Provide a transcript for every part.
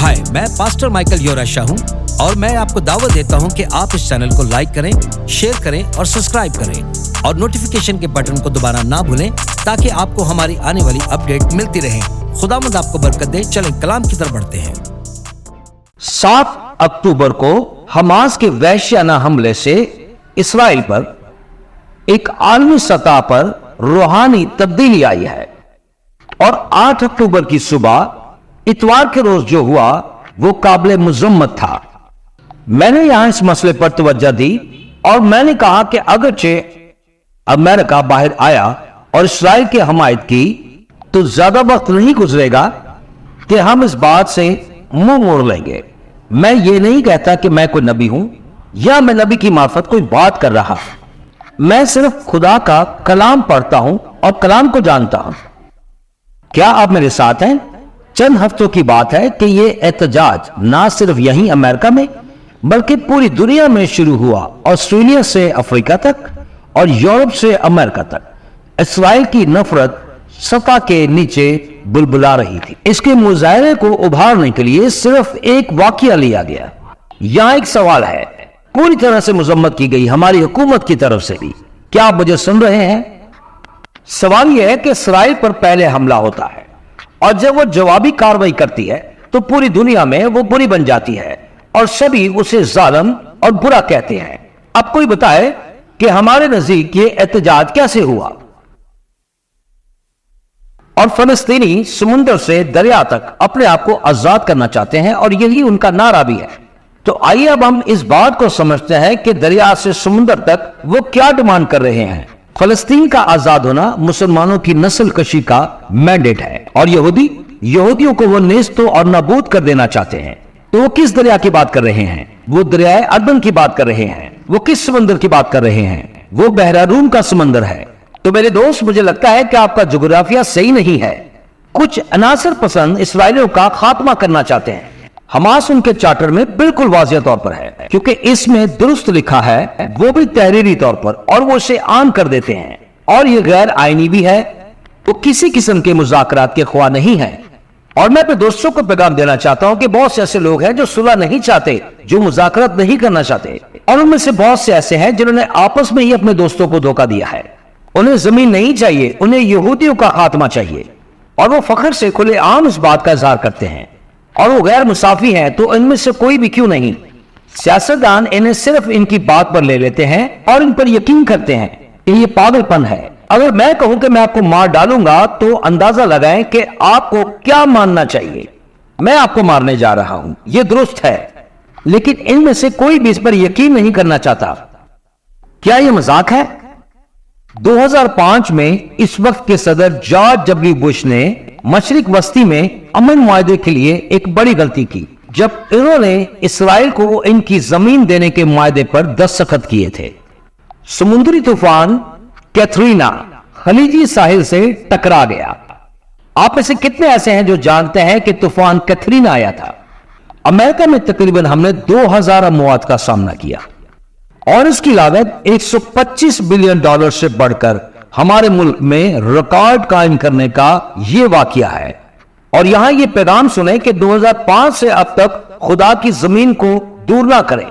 हाय, मैं pastor Michael योराशा हूँ और मैं आपको दावत देता हूँ कि आप इस चैनल को लाइक करें, शेयर करें और सब्सक्राइब करें और नोटिफिकेशन के बटन को दबाना ना भूलें ताकि आपको हमारी आने वाली अपडेट मिलती रहे। खुदावंद आपको बरकत दे। चलें कलाम की तरफ बढ़ते हैं। 7 अक्टूबर को हमास के वहशियाना हमले से इसराइल पर एक आलमी सतह पर रूहानी तब्दीली आई है और 8 अक्टूबर की सुबह इतवार के रोज जो हुआ वो काबिल मुजम्मत था। मैंने यहां इस मसले पर तवज्जो दी और मैंने कहा कि अगरचे अमेरिका बाहर आया और इसराइल की हमायत की तो ज्यादा वक्त नहीं गुजरेगा कि हम इस बात से मुंह मोड़ लेंगे। मैं ये नहीं कहता कि मैं कोई नबी हूं या मैं नबी की मार्फत कोई बात कर रहा। मैं सिर्फ खुदा का कलाम पढ़ता हूं और कलाम को जानता हूं। क्या आप मेरे साथ हैं? चंद हफ्तों की बात है कि ये एहतजाज ना सिर्फ यहीं अमेरिका में बल्कि पूरी दुनिया में शुरू हुआ। ऑस्ट्रेलिया से अफ्रीका तक और यूरोप से अमेरिका तक इसराइल की नफरत सतह के नीचे बुलबुला रही थी। इसके मुजाहरे को उभारने के लिए सिर्फ एक वाकया लिया गया। यहां एक सवाल है, पूरी तरह से मजम्मत की गई हमारी हुकूमत की तरफ से भी। क्या आप मुझे सुन रहे हैं? सवाल यह है कि इसराइल पर पहले हमला होता है और जब वो जवाबी कार्रवाई करती है तो पूरी दुनिया में वो बुरी बन जाती है और सभी उसे जालिम और बुरा कहते हैं। अब कोई बताए कि हमारे नजदीक ये एहतजाज कैसे हुआ? और फलस्तीनी समुद्र से दरिया तक अपने आप को आजाद करना चाहते हैं और यही उनका नारा भी है। तो आइए अब हम इस बात को समझते हैं कि दरिया से समुद्र तक वो क्या डिमांड कर रहे हैं। फलस्तीन का आजाद होना मुसलमानों की नस्ल कशी का मैंडेट है और यहूदियों को वो नेस्त और नाबूद कर देना चाहते हैं। तो वो किस दरिया की बात कर रहे हैं? वो दरियाए अर्दन की बात कर रहे हैं। वो किस समंदर की बात कर रहे हैं? वो बहरा रूम का समंदर है। तो मेरे दोस्त, मुझे लगता है कि आपका जोग्राफिया सही नहीं है। कुछ अनासर पसंद इसराइलियों का खात्मा करना चाहते हैं। हमास उनके चार्टर में बिल्कुल वाज़िह तौर पर है क्योंकि इसमें दुरुस्त लिखा है, वो भी तहरीरी तौर पर, और वो इसे आम कर देते हैं। और ये गैर आईनी भी है। वो किसी किस्म के मुज़ाकरात के ख्वाह नहीं है। और मैं अपने दोस्तों को पैगाम देना चाहता हूं कि बहुत से ऐसे लोग हैं जो सुलह नहीं चाहते, जो मुज़ाकरात नहीं करना चाहते, और उनमें से बहुत से ऐसे हैं जिन्होंने आपस में ही अपने दोस्तों को धोखा दिया है। उन्हें जमीन नहीं चाहिए, उन्हें यहूदियों का खात्मा चाहिए और वो फख्र से खुलेआम इस बात का इजहार करते हैं। और वो गैर मुसाफी हैं तो इनमें से कोई भी क्यों नहीं। सियासतदान इन्हें सिर्फ इनकी बात पर ले लेते हैं और इन पर यकीन करते हैं कि ये पागलपन है। अगर मैं कहूं कि मैं आपको मार डालूंगा तो अंदाजा लगाएं कि आपको क्या मानना चाहिए। मैं आपको मारने जा रहा हूं, यह दुरुस्त है, लेकिन इनमें से कोई भी इस पर यकीन नहीं करना चाहता। क्या यह मजाक है? 2005 में इस वक्त के सदर जॉर्ज डब्ल्यू बुश ने मशरिक वस्ती में अमन मुआहदे के लिए एक बड़ी गलती की जब इन्होंने इसराइल को इनकी जमीन देने के मुआहदे पर दस्तखत किए थे। समुद्री तूफान कैथरीना खलीजी साहिल से टकरा गया। आप में से कितने ऐसे हैं जो जानते हैं कि तूफान कैथरीना आया था? अमेरिका में तकरीबन हमने 2000 अमवात का सामना किया और इसकी लागत $125 बिलियन से बढ़कर हमारे मुल्क में रिकॉर्ड कायम करने का यह वाकया है। और यहां यह पैगाम सुने कि 2005 से अब तक खुदा की जमीन को दूर ना करें।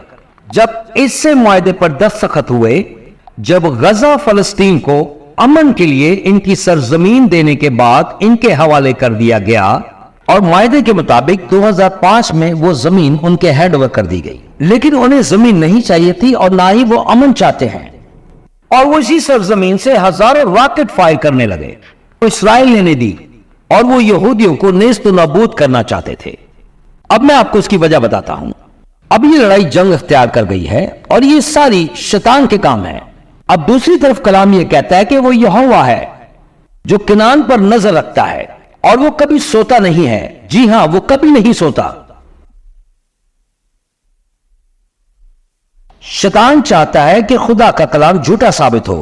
जब इससे मुआहदे पर दस्तखत हुए, जब गजा फलस्तीन को अमन के लिए इनकी सरजमीन देने के बाद इनके हवाले कर दिया गया और मुआहदे के मुताबिक 2005 में वो जमीन उनके हैंड ओवर कर दी गई, लेकिन उन्हें जमीन नहीं चाहिए थी और ना ही वो अमन चाहते हैं। और वो इसी सरजमीन से हजारों रॉकेट फायर करने लगे। वो इसराइल ने दी और वो यहूदियों को नेस्त नाबूद करना चाहते थे। अब मैं आपको इसकी वजह बताता हूं। अब ये लड़ाई जंग इख्तियार कर गई है और ये सारी शैतान के काम है। अब दूसरी तरफ कलाम ये कहता है कि वो यहोवा है जो कनान पर नजर रखता है और वो कभी सोता नहीं है। जी हां, वो कभी नहीं सोता। शैतान चाहता है कि खुदा का कलाम झूठा साबित हो।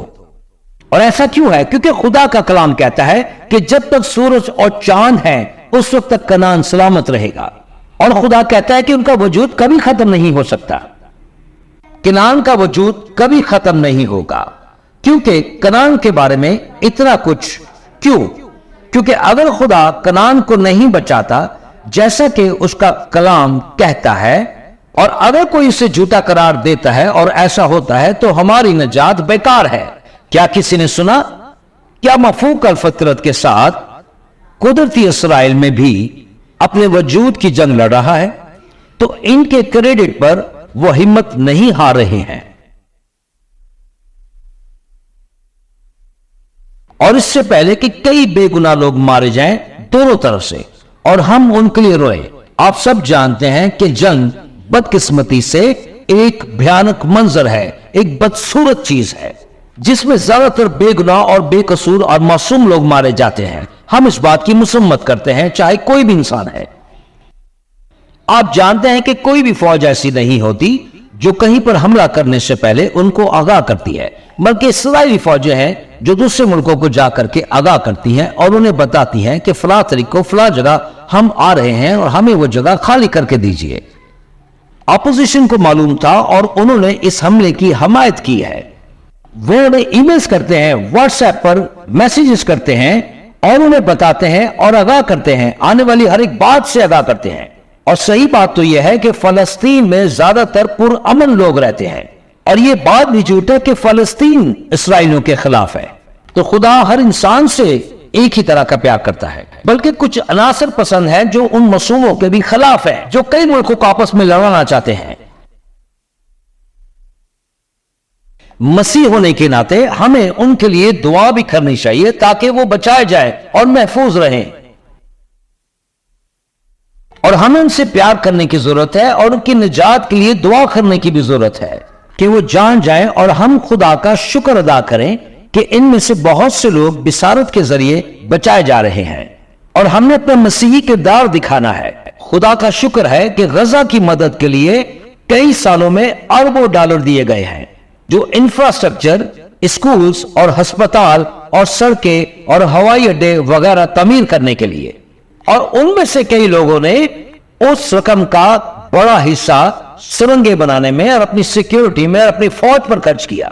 और ऐसा क्यों है? क्योंकि खुदा का कलाम कहता है कि जब तक सूरज और चांद है उस वक्त तक कनान सलामत रहेगा। और खुदा कहता है कि उनका वजूद कभी खत्म नहीं हो सकता। कनान का वजूद कभी खत्म नहीं होगा। क्योंकि कनान के बारे में इतना कुछ क्यों? क्योंकि अगर खुदा कनान को नहीं बचाता जैसा कि उसका कलाम कहता है, और अगर कोई इसे झूठा करार देता है और ऐसा होता है तो हमारी निजात बेकार है। क्या किसी ने सुना? क्या मफूक अल फितरत के साथ कुदरती इसराइल में भी अपने वजूद की जंग लड़ रहा है? तो इनके क्रेडिट पर वो हिम्मत नहीं हार रहे हैं। और इससे पहले कि कई बेगुनाह लोग मारे जाएं दोनों तरफ से और हम उनके लिए रोए, आप सब जानते हैं कि जंग बदकिस्मती से एक भयानक मंजर है, एक बदसूरत चीज है जिसमें ज्यादातर बेगुनाह और बेकसूर और मासूम लोग मारे जाते हैं। हम इस बात की मुसम्मत करते हैं, चाहे कोई भी इंसान है। आप जानते हैं कि कोई भी फौज ऐसी नहीं होती जो कहीं पर हमला करने से पहले उनको आगाह करती है, बल्कि इस्राएली फौजें हैं जो दूसरे मुल्कों को जाकर के आगाह करती हैं और उन्हें बताती हैं कि फला तारीख को फला जगह हम आ रहे हैं और हमें वो जगह खाली करके दीजिए। अपोजिशन को मालूम था और उन्होंने इस हमले की हमायत की है। वो उन्हें ईमेल्स करते हैं, व्हाट्सएप पर मैसेजेस करते हैं और उन्हें बताते हैं और आगाह करते हैं, आने वाली हर एक बात से आगाह करते हैं। और सही बात तो यह है कि फलस्तीन में ज्यादातर पुरअमन लोग रहते हैं, और यह बात भी झूठ है कि फलस्तीन इसराइलियों के खिलाफ है। तो खुदा हर इंसान से एक ही तरह का प्यार करता है, बल्कि कुछ अनासर पसंद है जो उन मसूमों के भी खिलाफ है, जो कई मुल्कों को आपस में लड़ाना चाहते हैं। मसीह होने के नाते हमें उनके लिए दुआ भी करनी चाहिए ताकि वो बचाए जाए और महफूज रहें। और हमें उनसे प्यार करने की जरूरत है और उनकी निजात के लिए दुआ करने की भी जरूरत है कि वो जान जाएं, और हम खुदा का शुक्र अदा करें कि इनमें से बहुत से लोग बिसारत के जरिए बचाए जा रहे हैं। और हमने अपना मसीही किरदार दिखाना है। खुदा का शुक्र है कि गजा की मदद के लिए कई सालों में अरबों डॉलर दिए गए हैं, जो इंफ्रास्ट्रक्चर, स्कूल्स और अस्पताल और सड़कें और हवाई अड्डे वगैरह तमीर करने के लिए। और उनमें से कई लोगों ने उस रकम का बड़ा हिस्सा सुरंगें बनाने में और अपनी सिक्योरिटी में और अपनी फौज पर खर्च किया,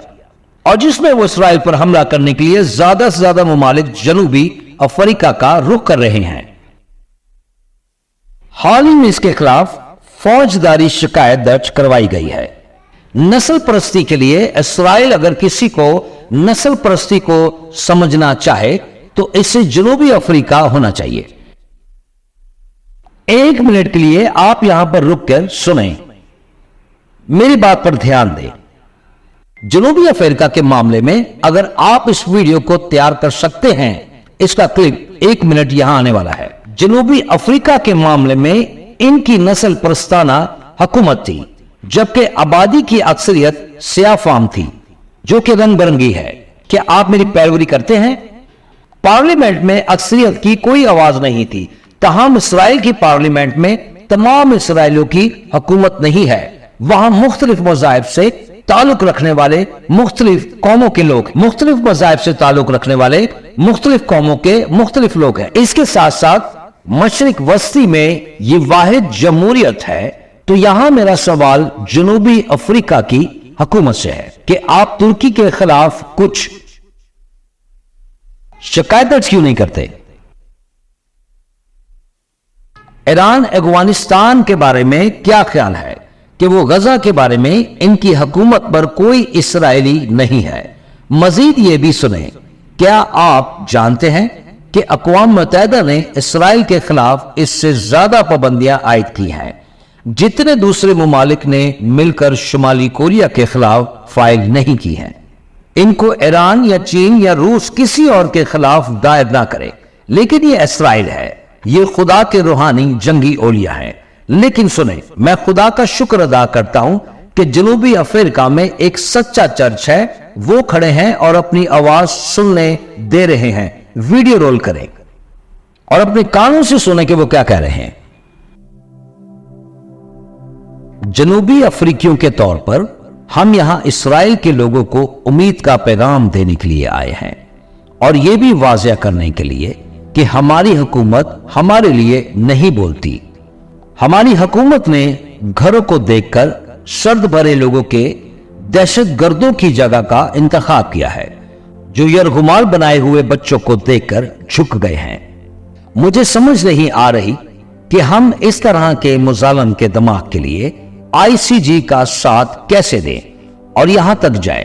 और जिसमें वो इसराइल पर हमला करने के लिए ज्यादा से ज्यादा ममालिक जनूबी अफ्रीका का रुख कर रहे हैं। हाल ही में इसके खिलाफ फौजदारी शिकायत दर्ज करवाई गई है। नस्ल परस्ती के लिए इसराइल अगर किसी को नस्ल परस्ती को समझना चाहे तो इससे जनूबी अफ्रीका होना चाहिए। एक मिनट के लिए आप यहां पर रुककर सुनें, मेरी बात पर ध्यान दें। जनूबी अफ्रीका के मामले में अगर आप इस वीडियो को तैयार कर सकते हैं, इसका क्लिप 1 मिनट यहां आने वाला है। जनूबी अफ्रीका के मामले में इनकी नस्ल परस्ताना हुकूमत थी, जबकि आबादी की अक्सरियत सियाह फाम थी, जो कि रंग बिरंगी है। क्या आप मेरी पैरवी करते हैं? पार्लियामेंट में अक्सरियत की कोई आवाज नहीं थी, तमाम इसराइल की पार्लियामेंट में तमाम इसराइलियों की हुकूमत नहीं है। वहां मुख्तलिफ मज़ाहिब से ताल्लुक रखने वाले मुख्तलिफ कौमों के लोग, मुख्तलिफ मज़ाहिब से ताल्लुक रखने वाले मुख्तलिफ कौमों के मुख्तलिफ लोग हैं। इसके साथ साथ मशरिक वस्ती में ये वाहिद जमहूरियत है। तो यहां मेरा सवाल जनूबी अफ्रीका की हुकूमत से है कि आप तुर्की के खिलाफ कुछ शिकायत दर्ज क्यों नहीं करते? ईरान अफगानिस्तान के बारे में क्या ख्याल है कि वो गजा के बारे में इनकी हुकूमत पर कोई इसराइली नहीं है। मजीद ये भी सुने, क्या आप जानते हैं कि अक़वाम मुत्तहिदा ने इसराइल के खिलाफ इससे ज्यादा पाबंदियां आयद की हैं जितने दूसरे मुमालिक ने मिलकर शुमाली कोरिया के खिलाफ फाइल नहीं की हैं। इनको ईरान या चीन या रूस किसी और के खिलाफ दायर ना करे, लेकिन ये इसराइल है, ये खुदा के रूहानी जंगी औलिया हैं। लेकिन सुने, मैं खुदा का शुक्र अदा करता हूं कि जनूबी अफ्रीका में एक सच्चा चर्च है, वो खड़े हैं और अपनी आवाज सुनने दे रहे हैं। वीडियो रोल करें और अपने कानों से सुने कि वो क्या कह रहे हैं। जनूबी अफ्रीकियों के तौर पर हम यहां इसराइल के लोगों को उम्मीद का पैगाम देने के लिए आए हैं और यह भी वाज़ेह करने के लिए कि हमारी हुकूमत हमारे लिए नहीं बोलती। हमारी हुकूमत ने घरों को देखकर शर्त भरे लोगों के दहशत गर्दों की जगह का इंतखाब किया है, जो यरगुमाल बनाए हुए बच्चों को देखकर झुक गए हैं। मुझे समझ नहीं आ रही कि हम इस तरह के मुजालम के दिमाग के लिए ICG का साथ कैसे दें और यहां तक जाए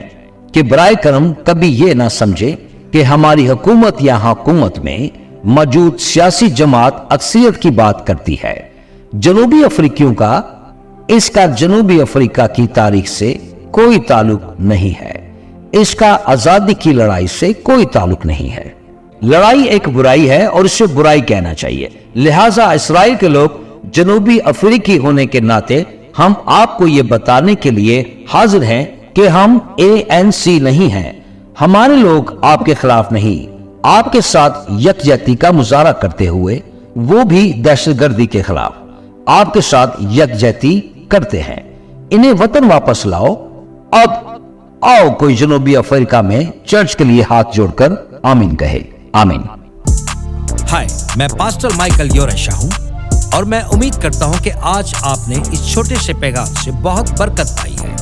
कि बराए करम कभी ये ना समझे कि हमारी हुकूमत या हुकूमत में मौजूद सियासी जमात अक्सरियत की बात करती है। जनूबी अफ्रीकियों का इसका जनूबी अफ्रीका की तारीख से कोई ताल्लुक नहीं है, इसका आजादी की लड़ाई से कोई ताल्लुक नहीं है। लड़ाई एक बुराई है और इसे बुराई कहना चाहिए। लिहाजा इसराइल के लोग जनूबी अफ्रीकी होने के नाते हम आपको ये बताने के लिए हाजिर हैं कि हम ANC नहीं हैं। हमारे लोग आपके खिलाफ नहीं, आपके साथ यकजहती का मुजाहरा करते हुए, वो भी दहशतगर्दी के खिलाफ आपके साथ यकजहती करते हैं। इन्हें वतन वापस लाओ। अब आओ कोई जनूबी अफ्रीका में चर्च के लिए हाथ जोड़कर आमीन कहे। आमीन। हाय, मैं पास्टर माइकल योराशाह हूँ और मैं उम्मीद करता हूँ कि आज आपने इस छोटे से पैगाम से बहुत बरकत पाई है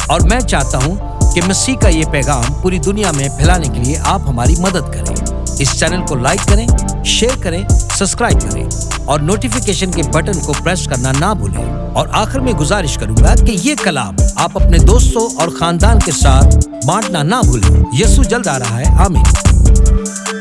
और मैं चाहता हूँ कि मसीह का ये पैगाम पूरी दुनिया में फैलाने के लिए आप हमारी मदद करें। इस चैनल को लाइक करें, शेयर करें, सब्सक्राइब करें और नोटिफिकेशन के बटन को प्रेस करना ना भूलें। और आखिर में गुजारिश करूंगा कि ये कलाम आप अपने दोस्तों और खानदान के साथ बांटना ना भूलें। यीशु जल्द आ रहा है। आमीन।